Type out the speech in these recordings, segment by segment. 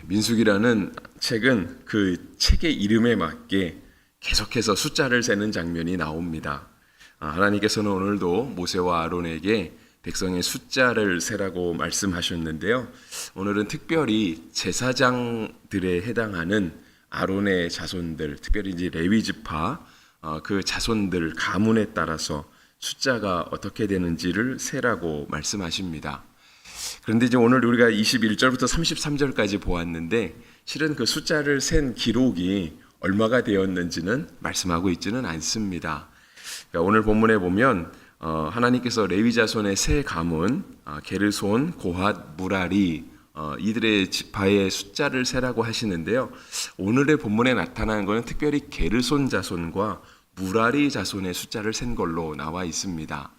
민수기라는 책은 그 책의 이름에 맞게 계속해서 숫자를 세는 장면이 나옵니다. 하나님께서는 오늘도 모세와 아론에게 백성의 숫자를 세라고 말씀하셨는데요. 오늘은 특별히 제사장들에 해당하는 아론의 자손들, 특별히 이제 레위 지파 그 자손들 가문에 따라서 숫자가 어떻게 되는지를 세라고 말씀하십니다. 그런데 이제 오늘 우리가 21절부터 33절까지 보았는데 실은 그 숫자를 센 기록이 얼마가 되었는지는 말씀하고 있지는 않습니다. 그러니까 오늘 본문에 보면 하나님께서 레위 자손의 세 가문 게르손, 고핫, 무라리 이들의 지파의 숫자를 세라고 하시는데요. 오늘의 본문에 나타나는 것은 특별히 게르손 자손과 무라리 자손의 숫자를 센 걸로 나와 있습니다.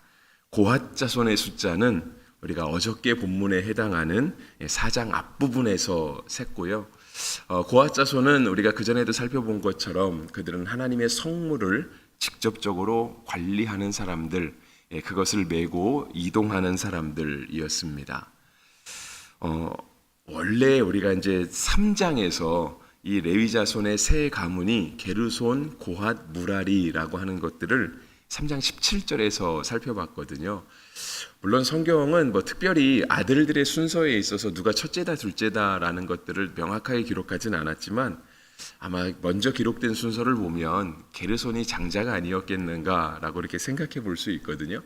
고핫 자손의 숫자는 우리가 어저께 본문에 해당하는 4장 앞부분에서 셌고요. 고핫 자손은 우리가 그전에도 살펴본 것처럼 그들은 하나님의 성물을 직접적으로 관리하는 사람들, 그것을 메고 이동하는 사람들이었습니다. 원래 우리가 이제 3장에서 이 레위 자손의 세 가문이 게르손, 고핫, 무라리라고 하는 것들을 3장 17절에서 살펴봤거든요. 물론 성경은 뭐 특별히 아들들의 순서에 있어서 누가 첫째다 둘째다라는 것들을 명확하게 기록하진 않았지만 아마 먼저 기록된 순서를 보면 게르손이 장자가 아니었겠는가라고 이렇게 생각해 볼 수 있거든요.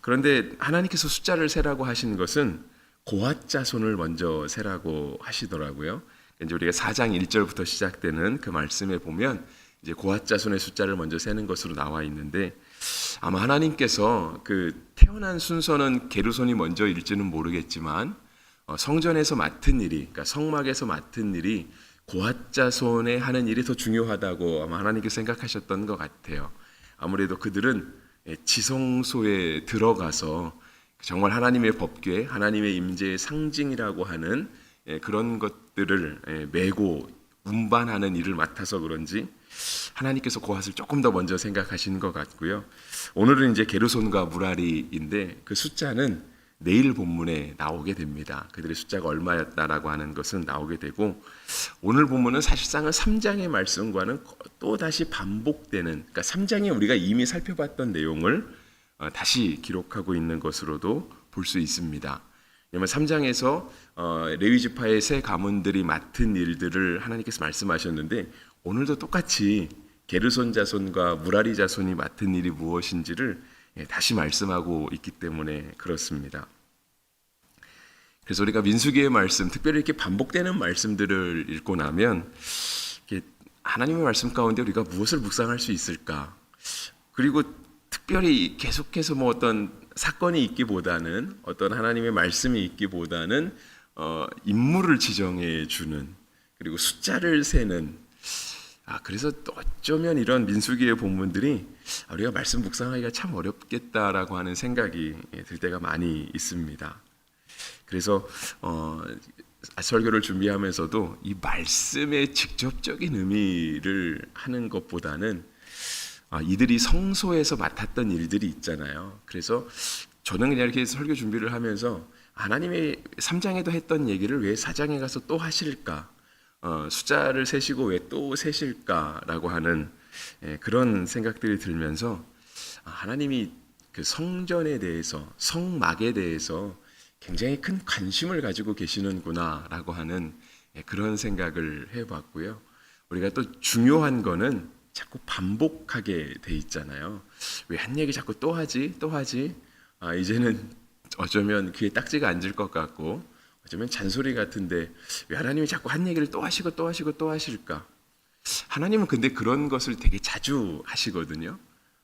그런데 하나님께서 숫자를 세라고 하신 것은 고핫 자손을 먼저 세라고 하시더라고요. 이제 우리가 4장 1절부터 시작되는 그 말씀에 보면 이제 고핫 자손의 숫자를 먼저 세는 것으로 나와 있는데 아마 하나님께서 그 태어난 순서는 게르손이 먼저일지는 모르겠지만 성전에서 맡은 일이, 그러니까 성막에서 맡은 일이 고핫 자손에 하는 일이 더 중요하다고 아마 하나님께서 생각하셨던 것 같아요. 아무래도 그들은 지성소에 들어가서 정말 하나님의 법궤, 하나님의 임재의 상징이라고 하는 그런 것들을 메고 운반하는 일을 맡아서 그런지 하나님께서 고핫을 조금 더 먼저 생각하시는 것 같고요. 오늘은 이제 게르손과 무라리인데 그 숫자는 내일 본문에 나오게 됩니다. 그들의 숫자가 얼마였다라고 하는 것은 나오게 되고 오늘 본문은 사실상은 3장의 말씀과는 또 다시 반복되는, 그러니까 3장에 우리가 이미 살펴봤던 내용을 다시 기록하고 있는 것으로도 볼 수 있습니다. 왜냐하면 3장에서 레위 지파의 세 가문들이 맡은 일들을 하나님께서 말씀하셨는데 오늘도 똑같이 게르손 자손과 무라리 자손이 맡은 일이 무엇인지를 다시 말씀하고 있기 때문에 그렇습니다. 그래서 우리가 민수기의 말씀, 특별히 이렇게 반복되는 말씀들을 읽고 나면 하나님의 말씀 가운데 우리가 무엇을 묵상할 수 있을까? 그리고 특별히 계속해서 뭐 어떤 사건이 있기보다는 어떤 하나님의 말씀이 있기보다는 인물을 지정해 주는 그리고 숫자를 세는 그래서 또 어쩌면 이런 민수기의 본문들이 우리가 말씀 묵상하기가 참 어렵겠다라고 하는 생각이 들 때가 많이 있습니다. 그래서 설교를 준비하면서도 이 말씀의 직접적인 의미를 하는 것보다는 이들이 성소에서 맡았던 일들이 있잖아요. 그래서 저는 그냥 이렇게 설교 준비를 하면서 하나님의 3장에도 했던 얘기를 왜 4장에 가서 또 하실까? 숫자를 세시고 왜 또 세실까라고 하는 그런 생각들이 들면서 하나님이 그 성전에 대해서, 성막에 대해서 굉장히 큰 관심을 가지고 계시는구나라고 하는 그런 생각을 해봤고요. 우리가 또 중요한 거는 자꾸 반복하게 돼 있잖아요. 왜 한 얘기 자꾸 또 하지? 이제는 어쩌면 귀에 딱지가 앉을 것 같고 어쩌면 잔소리 같은데 왜 하나님이 자꾸 한 얘기를 또 하시고 또 하실까? 하나님은 근데 그런 것을 되게 자주 하시거든요.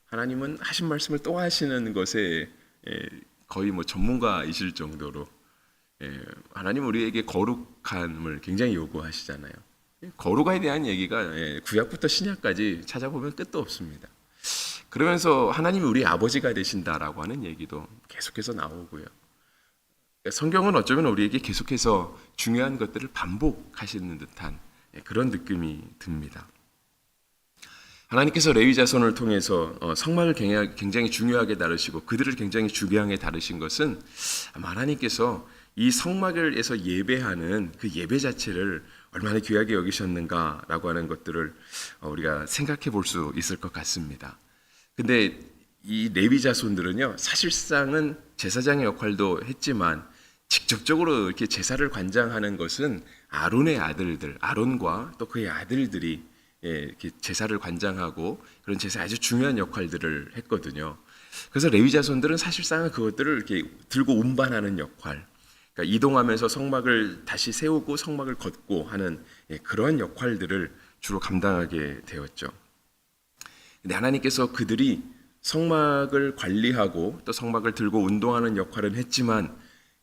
하나님은 하신 말씀을 또 하시는 것에 거의 뭐 전문가이실 정도로 하나님은 우리에게 거룩함을 굉장히 요구하시잖아요. 거룩에 대한 얘기가 구약부터 신약까지 찾아보면 끝도 없습니다. 그러면서 하나님이 우리 아버지가 되신다라고 하는 얘기도 계속해서 나오고요. 성경은 어쩌면 우리에게 계속해서 중요한 것들을 반복하시는 듯한 그런 느낌이 듭니다. 하나님께서 레위 자손을 통해서 성막을 굉장히 중요하게 다루시고 그들을 굉장히 중요하게 다루신 것은 아마 하나님께서 이 성막에서 예배하는 그 예배 자체를 얼마나 귀하게 여기셨는가라고 하는 것들을 우리가 생각해 볼 수 있을 것 같습니다. 근데 이 레위 자손들은요, 사실상은 제사장의 역할도 했지만 직접적으로 이렇게 제사를 관장하는 것은 아론의 아들들, 아론과 또 그의 아들들이 이렇게 제사를 관장하고 그런 제사에 아주 중요한 역할들을 했거든요. 그래서 레위 자손들은 사실상은 그것들을 이렇게 들고 운반하는 역할, 그러니까 이동하면서 성막을 다시 세우고 성막을 걷고 하는 그러한 역할들을 주로 감당하게 되었죠. 근데 하나님께서 그들이 성막을 관리하고 또 성막을 들고 운동하는 역할은 했지만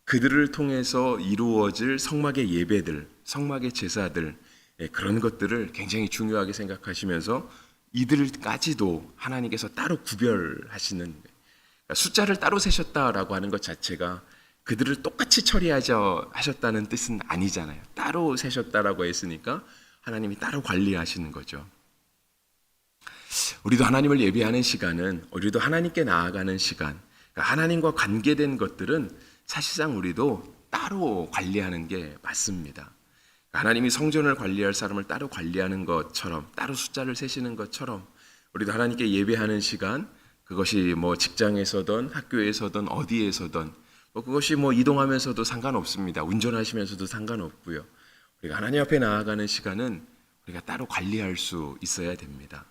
그들을 통해서 이루어질 성막의 예배들, 성막의 제사들, 그런 것들을 굉장히 중요하게 생각하시면서 이들까지도 하나님께서 따로 구별하시는, 그러니까 숫자를 따로 세셨다라고 하는 것 자체가 그들을 똑같이 처리하셨다는 뜻은 아니잖아요. 따로 세셨다라고 했으니까 하나님이 따로 관리하시는 거죠. 우리도 하나님을 예배하는 시간은, 우리도 하나님께 나아가는 시간, 그러니까 하나님과 관계된 것들은 사실상 우리도 따로 관리하는 게 맞습니다. 하나님이 성전을 관리할 사람을 따로 관리하는 것처럼, 따로 숫자를 세시는 것처럼 우리도 하나님께 예배하는 시간, 그것이 뭐 직장에서든 학교에서든 어디에서든 그것이 뭐 이동하면서도 상관없습니다. 운전하시면서도 상관없고요. 우리가 하나님 앞에 나아가는 시간은 우리가 따로 관리할 수 있어야 됩니다.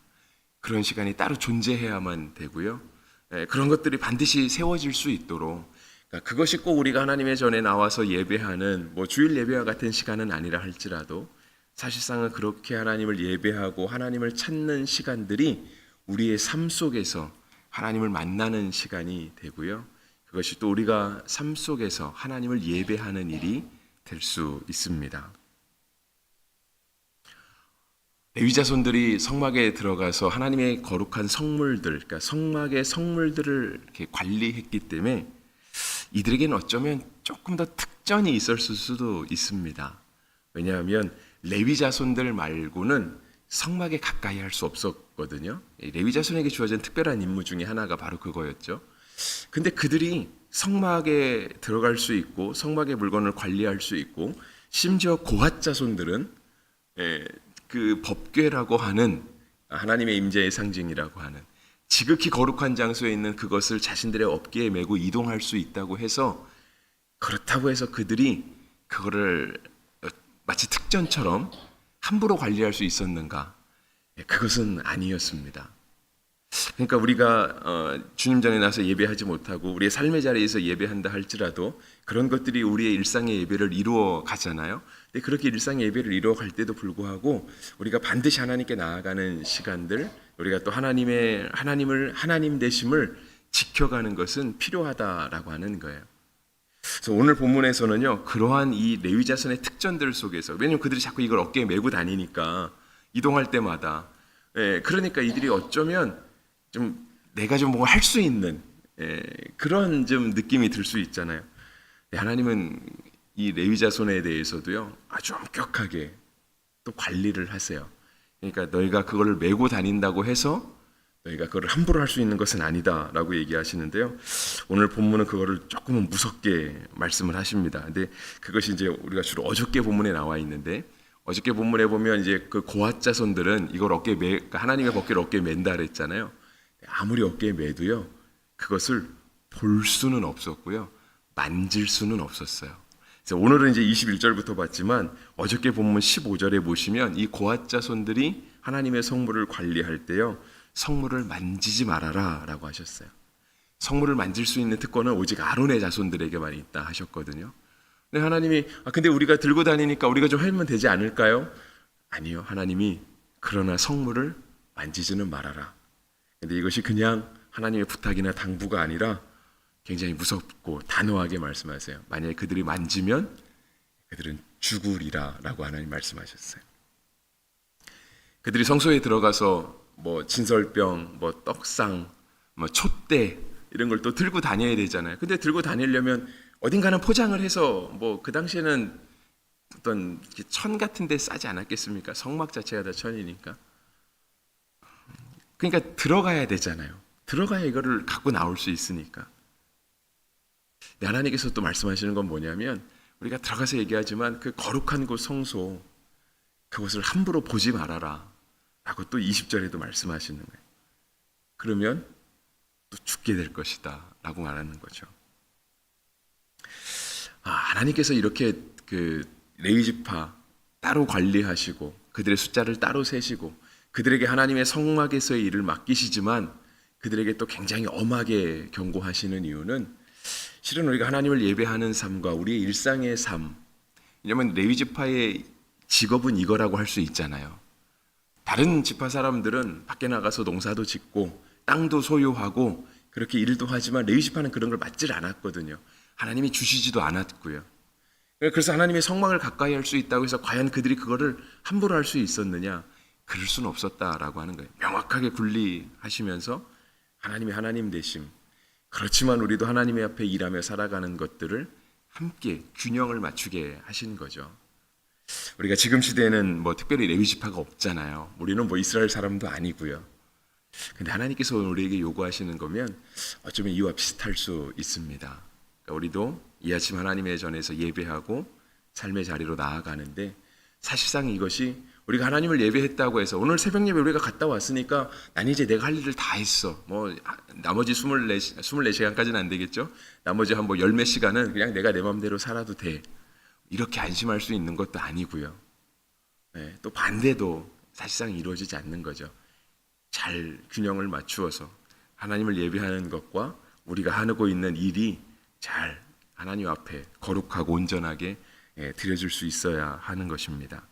그런 시간이 따로 존재해야만 되고요. 그런 것들이 반드시 세워질 수 있도록, 그러니까 그것이 꼭 우리가 하나님의 전에 나와서 예배하는 뭐 주일 예배와 같은 시간은 아니라 할지라도 사실상은 그렇게 하나님을 예배하고 하나님을 찾는 시간들이 우리의 삶 속에서 하나님을 만나는 시간이 되고요. 그것이 또 우리가 삶 속에서 하나님을 예배하는 일이 될 수 있습니다. 레위 자손들이 성막에 들어가서 하나님의 거룩한 성물들, 그러니까 성막의 성물들을 이렇게 관리했기 때문에 이들에게는 어쩌면 조금 더 특전이 있었을 수도 있습니다. 왜냐하면 레위 자손들 말고는 성막에 가까이 할 수 없었거든요. 레위 자손에게 주어진 특별한 임무 중에 하나가 바로 그거였죠. 근데 그들이 성막에 들어갈 수 있고 성막의 물건을 관리할 수 있고 심지어 고핫 자손들은 그 법궤라고 하는 하나님의 임재의 상징이라고 하는 지극히 거룩한 장소에 있는 그것을 자신들의 어깨에 메고 이동할 수 있다고 해서, 그렇다고 해서 그들이 그거를 마치 특전처럼 함부로 관리할 수 있었는가? 그것은 아니었습니다. 그러니까 우리가 주님 전에 나서 예배하지 못하고 우리의 삶의 자리에서 예배한다 할지라도 그런 것들이 우리의 일상의 예배를 이루어 가잖아요. 근데 그렇게 일상의 예배를 이루어 갈 때도 불구하고 우리가 반드시 하나님께 나아가는 시간들, 우리가 또 하나님 되심을 지켜가는 것은 필요하다라고 하는 거예요. 그래서 오늘 본문에서는요, 그러한 이 레위 자손의 특전들 속에서, 왜냐하면 그들이 자꾸 이걸 어깨에 메고 다니니까 이동할 때마다, 그러니까 이들이 어쩌면 좀 내가 좀 뭐 할 수 있는 그런 좀 느낌이 들 수 있잖아요. 하나님은 이 레위 자손에 대해서도요 아주 엄격하게 또 관리를 하세요. 그러니까 너희가 그거를 메고 다닌다고 해서 너희가 그걸 함부로 할 수 있는 것은 아니다라고 얘기하시는데요. 오늘 본문은 그거를 조금은 무섭게 말씀을 하십니다. 근데 그것이 이제 우리가 주로 어저께 본문에 나와 있는데, 어저께 본문에 보면 이제 그 고핫 자손들은 이걸 그러니까 하나님의 법궤를 어깨에 맨다 그랬잖아요. 아무리 어깨에 매도요 그것을 볼 수는 없었고요, 만질 수는 없었어요. 그래서 오늘은 이제 21절부터 봤지만 어저께 본문 15절에 보시면 이 고핫 자손들이 하나님의 성물을 관리할 때요 성물을 만지지 말아라 라고 하셨어요. 성물을 만질 수 있는 특권은 오직 아론의 자손들에게만 있다 하셨거든요. 근데 하나님이 근데 우리가 들고 다니니까 우리가 좀 하면 되지 않을까요? 아니요, 하나님이 그러나 성물을 만지지는 말아라. 근데 이것이 그냥 하나님의 부탁이나 당부가 아니라 굉장히 무섭고 단호하게 말씀하세요. 만약에 그들이 만지면 그들은 죽으리라 라고 하나님 말씀하셨어요. 그들이 성소에 들어가서 뭐 진설병, 뭐 떡상, 뭐 촛대 이런 걸 또 들고 다녀야 되잖아요. 근데 들고 다니려면 어딘가는 포장을 해서 뭐 그 당시에는 어떤 천 같은 데 싸지 않았겠습니까? 성막 자체가 다 천이니까. 그러니까 들어가야 되잖아요. 들어가야 이거를 갖고 나올 수 있으니까. 하나님께서 또 말씀하시는 건 뭐냐면 우리가 들어가서 얘기하지만 그 거룩한 곳 성소, 그것을 함부로 보지 말아라 라고 또 20절에도 말씀하시는 거예요. 그러면 또 죽게 될 것이다 라고 말하는 거죠. 하나님께서 이렇게 그 레위 지파 따로 관리하시고 그들의 숫자를 따로 세시고 그들에게 하나님의 성막에서의 일을 맡기시지만 그들에게 또 굉장히 엄하게 경고하시는 이유는 실은 우리가 하나님을 예배하는 삶과 우리의 일상의 삶, 왜냐하면 레위 지파의 직업은 이거라고 할 수 있잖아요. 다른 지파 사람들은 밖에 나가서 농사도 짓고 땅도 소유하고 그렇게 일도 하지만 레위 지파는 그런 걸 맡질 않았거든요. 하나님이 주시지도 않았고요. 그래서 하나님의 성막을 가까이 할 수 있다고 해서 과연 그들이 그거를 함부로 할 수 있었느냐? 그럴 수는 없었다라고 하는 거예요. 명확하게 분리하시면서 하나님의 하나님 되심. 그렇지만 우리도 하나님의 앞에 일하며 살아가는 것들을 함께 균형을 맞추게 하신 거죠. 우리가 지금 시대에는 뭐 특별히 레위 지파가 없잖아요. 우리는 뭐 이스라엘 사람도 아니고요. 근데 하나님께서 우리에게 요구하시는 거면 어쩌면 이와 비슷할 수 있습니다. 그러니까 우리도 이 아침 하나님의 전에서 예배하고 삶의 자리로 나아가는데 사실상 이것이 우리가 하나님을 예배했다고 해서 오늘 새벽 예배 우리가 갔다 왔으니까 난 이제 내가 할 일을 다 했어. 뭐 나머지 24시간까지는 안 되겠죠. 나머지 한 뭐 열 몇 시간은 그냥 내가 내 마음대로 살아도 돼. 이렇게 안심할 수 있는 것도 아니고요. 네, 또 반대도 사실상 이루어지지 않는 거죠. 잘 균형을 맞추어서 하나님을 예배하는 것과 우리가 하고 있는 일이 잘 하나님 앞에 거룩하고 온전하게 드려질 수 있어야 하는 것입니다.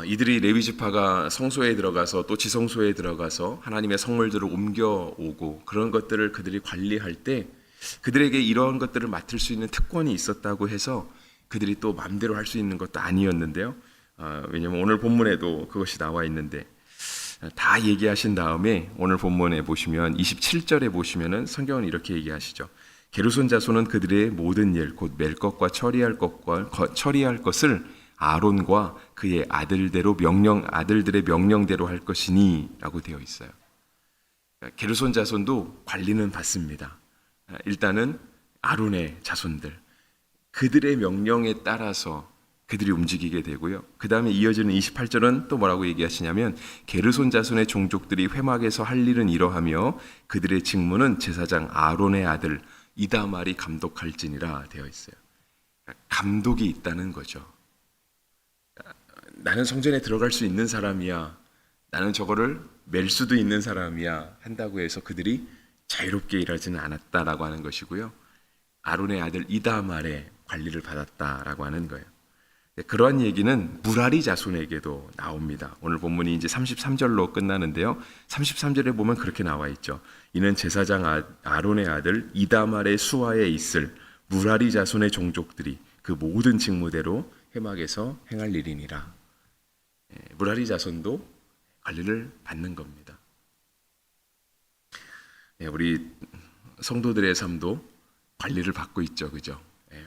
이들이 레위 지파가 성소에 들어가서 또 지성소에 들어가서 하나님의 성물들을 옮겨오고 그런 것들을 그들이 관리할 때 그들에게 이러한 것들을 맡을 수 있는 특권이 있었다고 해서 그들이 또 마음대로 할 수 있는 것도 아니었는데요. 왜냐하면 오늘 본문에도 그것이 나와 있는데 다 얘기하신 다음에 오늘 본문에 보시면 27절에 보시면은 성경은 이렇게 얘기하시죠. 게르손 자손은 그들의 모든 일 곧 멜 것과 처리할 것을 아론과 그의 아들들의 명령대로 할 것이니라고 되어 있어요. 게르손 자손도 관리는 받습니다. 일단은 아론의 자손들 그들의 명령에 따라서 그들이 움직이게 되고요. 그 다음에 이어지는 28절은 또 뭐라고 얘기하시냐면 게르손 자손의 종족들이 회막에서 할 일은 이러하며 그들의 직무는 제사장 아론의 아들 이다말이 감독할지니라 되어 있어요. 감독이 있다는 거죠. 나는 성전에 들어갈 수 있는 사람이야. 나는 저거를 맬 수도 있는 사람이야. 한다고 해서 그들이 자유롭게 일하지는 않았다라고 하는 것이고요. 아론의 아들 이다말의 관리를 받았다라고 하는 거예요. 그러한 얘기는 무라리 자손에게도 나옵니다. 오늘 본문이 이제 33절로 끝나는데요. 33절에 보면 그렇게 나와 있죠. 이는 제사장 아론의 아들 이다말의 수하에 있을 무라리 자손의 종족들이 그 모든 직무대로 회막에서 행할 일이니라. 무라리 자손도 관리를 받는 겁니다. 우리 성도들의 삶도 관리를 받고 있죠, 그죠?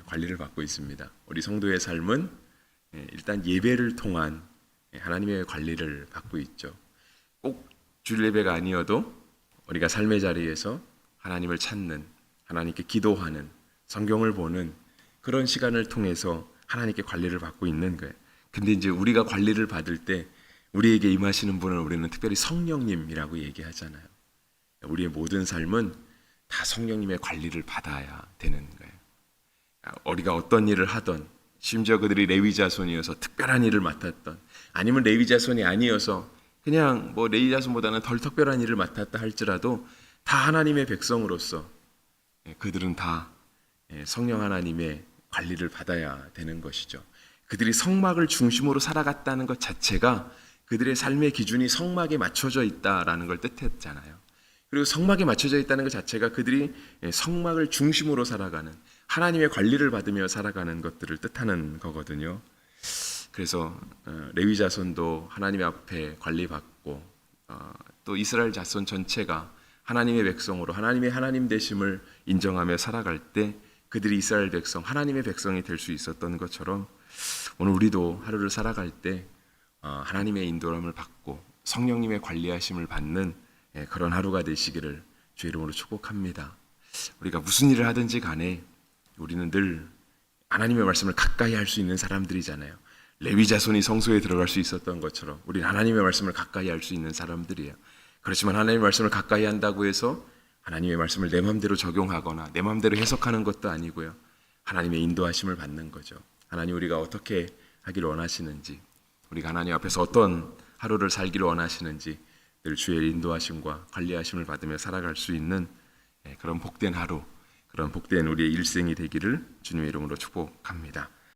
관리를 받고 있습니다. 우리 성도의 삶은 일단 예배를 통한 하나님의 관리를 받고 있죠. 꼭 주일 예배가 아니어도 우리가 삶의 자리에서 하나님을 찾는, 하나님께 기도하는, 성경을 보는 그런 시간을 통해서 하나님께 관리를 받고 있는 거예요. 근데 이제 우리가 관리를 받을 때 우리에게 임하시는 분은 우리는 특별히 성령님이라고 얘기하잖아요. 우리의 모든 삶은 다 성령님의 관리를 받아야 되는 거예요. 우리가 어떤 일을 하던, 심지어 그들이 레위 자손이어서 특별한 일을 맡았던, 아니면 레위 자손이 아니어서 그냥 뭐 레위 자손보다는 덜 특별한 일을 맡았다 할지라도 다 하나님의 백성으로서 그들은 다 성령 하나님의 관리를 받아야 되는 것이죠. 그들이 성막을 중심으로 살아갔다는 것 자체가 그들의 삶의 기준이 성막에 맞춰져 있다라는 걸 뜻했잖아요. 그리고 성막에 맞춰져 있다는 것 자체가 그들이 성막을 중심으로 살아가는, 하나님의 관리를 받으며 살아가는 것들을 뜻하는 거거든요. 그래서 레위 자손도 하나님 앞에 관리받고 또 이스라엘 자손 전체가 하나님의 백성으로 하나님의 하나님 되심을 인정하며 살아갈 때 그들이 이스라엘 백성, 하나님의 백성이 될 수 있었던 것처럼 오늘 우리도 하루를 살아갈 때 하나님의 인도함을 받고 성령님의 관리하심을 받는 그런 하루가 되시기를 주의 이름으로 축복합니다. 우리가 무슨 일을 하든지 간에 우리는 늘 하나님의 말씀을 가까이 할 수 있는 사람들이잖아요. 레위 자손이 성소에 들어갈 수 있었던 것처럼 우리는 하나님의 말씀을 가까이 할 수 있는 사람들이에요. 그렇지만 하나님의 말씀을 가까이 한다고 해서 하나님의 말씀을 내 마음대로 적용하거나 내 마음대로 해석하는 것도 아니고요. 하나님의 인도하심을 받는 거죠. 하나님 우리가 어떻게 하기를 원하시는지, 우리가 하나님 앞에서 어떤 하루를 살기를 원하시는지 늘 주의 인도하심과 관리하심을 받으며 살아갈 수 있는 그런 복된 하루, 그런 복된 우리의 일생이 되기를 주님의 이름으로 축복합니다.